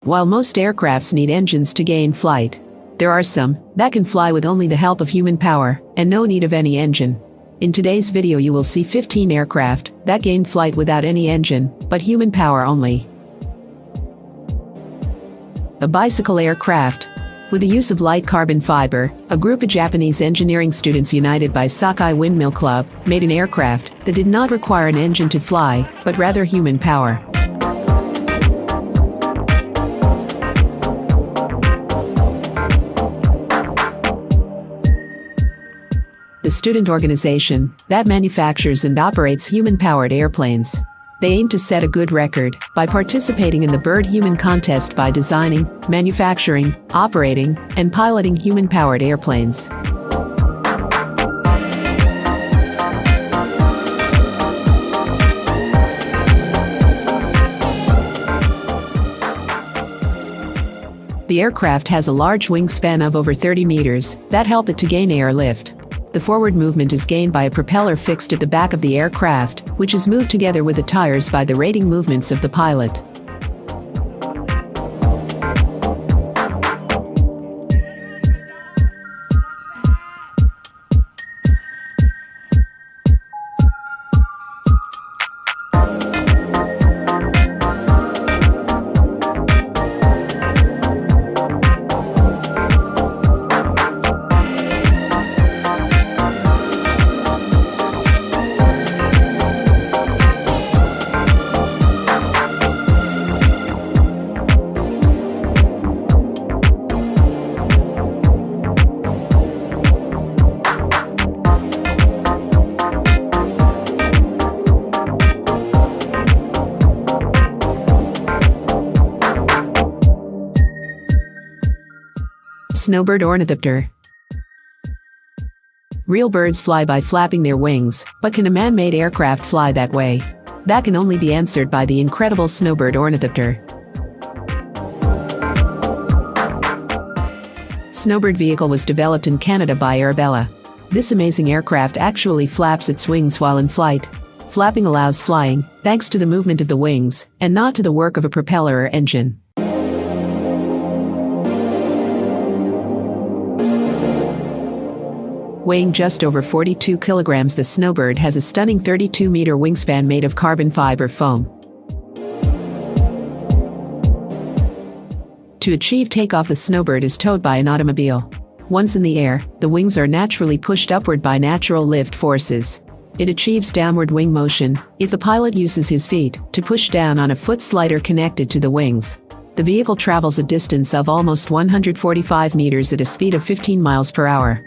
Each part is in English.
While most aircrafts need engines to gain flight, there are some that can fly with only the help of human power and no need of any engine. In today's video you will see 15 aircraft that gain flight without any engine, but human power only. A bicycle aircraft. With the use of light carbon fiber, a group of Japanese engineering students united by Sakai Windmill Club made an aircraft that did not require an engine to fly, but rather human power. The student organization that manufactures and operates human-powered airplanes. They aim to set a good record by participating in the Bird-Human contest by designing, manufacturing, operating, and piloting human-powered airplanes. The aircraft has a large wingspan of over 30 meters that help it to gain airlift. The forward movement is gained by a propeller fixed at the back of the aircraft, which is moved together with the tires by the rating movements of the pilot. Snowbird ornithopter. Real birds fly by flapping their wings, but can a man-made aircraft fly that way? That can only be answered by the incredible snowbird ornithopter. Snowbird vehicle was developed in Canada by Arabella. This amazing aircraft actually flaps its wings while in flight. Flapping allows flying, thanks to the movement of the wings, and not to the work of a propeller or engine. Weighing just over 42 kilograms, the Snowbird has a stunning 32-meter wingspan made of carbon fiber foam. To achieve takeoff, the Snowbird is towed by an automobile. Once in the air, the wings are naturally pushed upward by natural lift forces. It achieves downward wing motion if the pilot uses his feet to push down on a foot slider connected to the wings. The vehicle travels a distance of almost 145 meters at a speed of 15 miles per hour.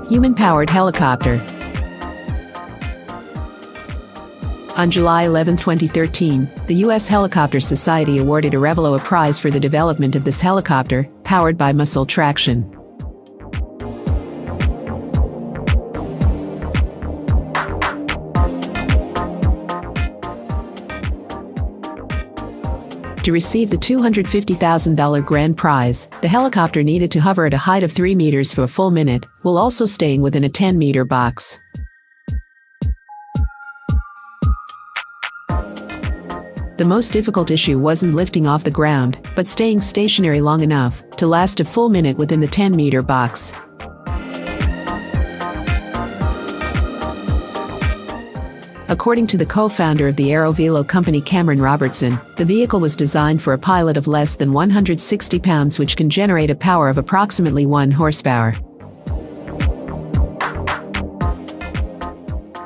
Human-powered helicopter. On July 11, 2013, the U.S. Helicopter Society awarded Arevalo a prize for the development of this helicopter, powered by muscle traction. To receive the $250,000 grand prize, the helicopter needed to hover at a height of 3 meters for a full minute, while also staying within a 10-meter box. The most difficult issue wasn't lifting off the ground, but staying stationary long enough to last a full minute within the 10-meter box. According to the co-founder of the Aerovelo company, Cameron Robertson, the vehicle was designed for a pilot of less than 160 pounds, which can generate a power of approximately 1 horsepower.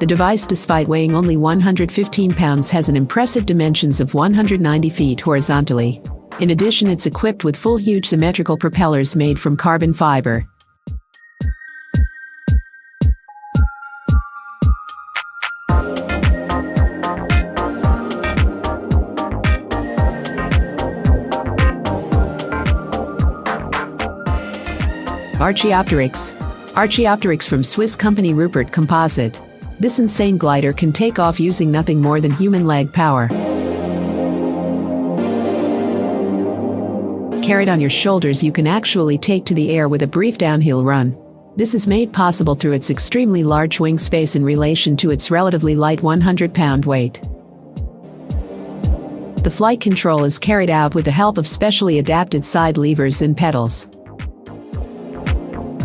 The device, despite weighing only 115 pounds, has an impressive dimensions of 190 feet horizontally. In addition, it's equipped with full huge symmetrical propellers made from carbon fiber. Archaeopteryx from Swiss company Rupert Composite. This insane glider can take off using nothing more than human leg power. carried on your shoulders you can actually take to the air with a brief downhill run. This is made possible through its extremely large wing space in relation to its relatively light 100-pound weight. The flight control is carried out with the help of specially adapted side levers and pedals.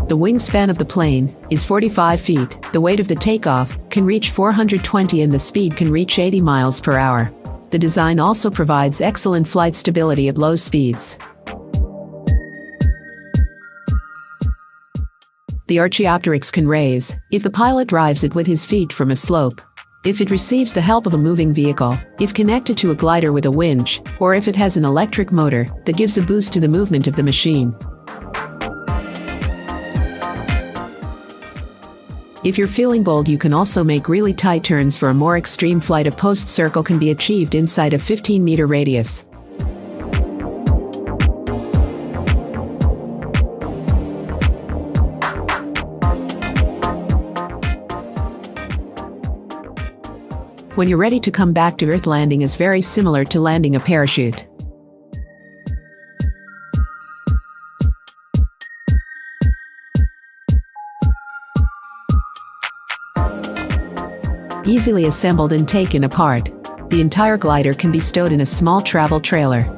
The wingspan of the plane is 45 feet, the weight of the takeoff can reach 420 and the speed can reach 80 miles per hour. The design also provides excellent flight stability at low speeds. The Archaeopteryx can raise, if the pilot drives it with his feet from a slope, if it receives the help of a moving vehicle, if connected to a glider with a winch, or if it has an electric motor that gives a boost to the movement of the machine. If you're feeling bold, you can also make really tight turns. For a more extreme flight, a post circle can be achieved inside a 15-meter radius. When you're ready to come back to Earth, landing is very similar to landing a parachute. Easily assembled and taken apart, the entire glider can be stowed in a small travel trailer.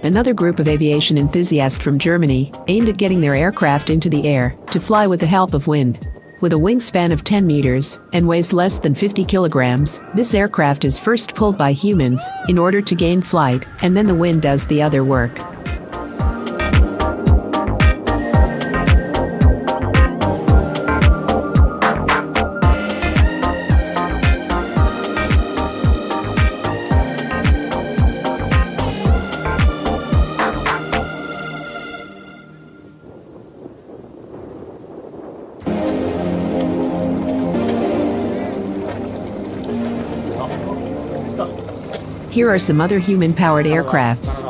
Another group of aviation enthusiasts from Germany aimed at getting their aircraft into the air to fly with the help of wind. With a wingspan of 10 meters and weighs less than 50 kilograms, this aircraft is first pulled by humans in order to gain flight, and then the wind does the other work. Here are some other human-powered aircrafts.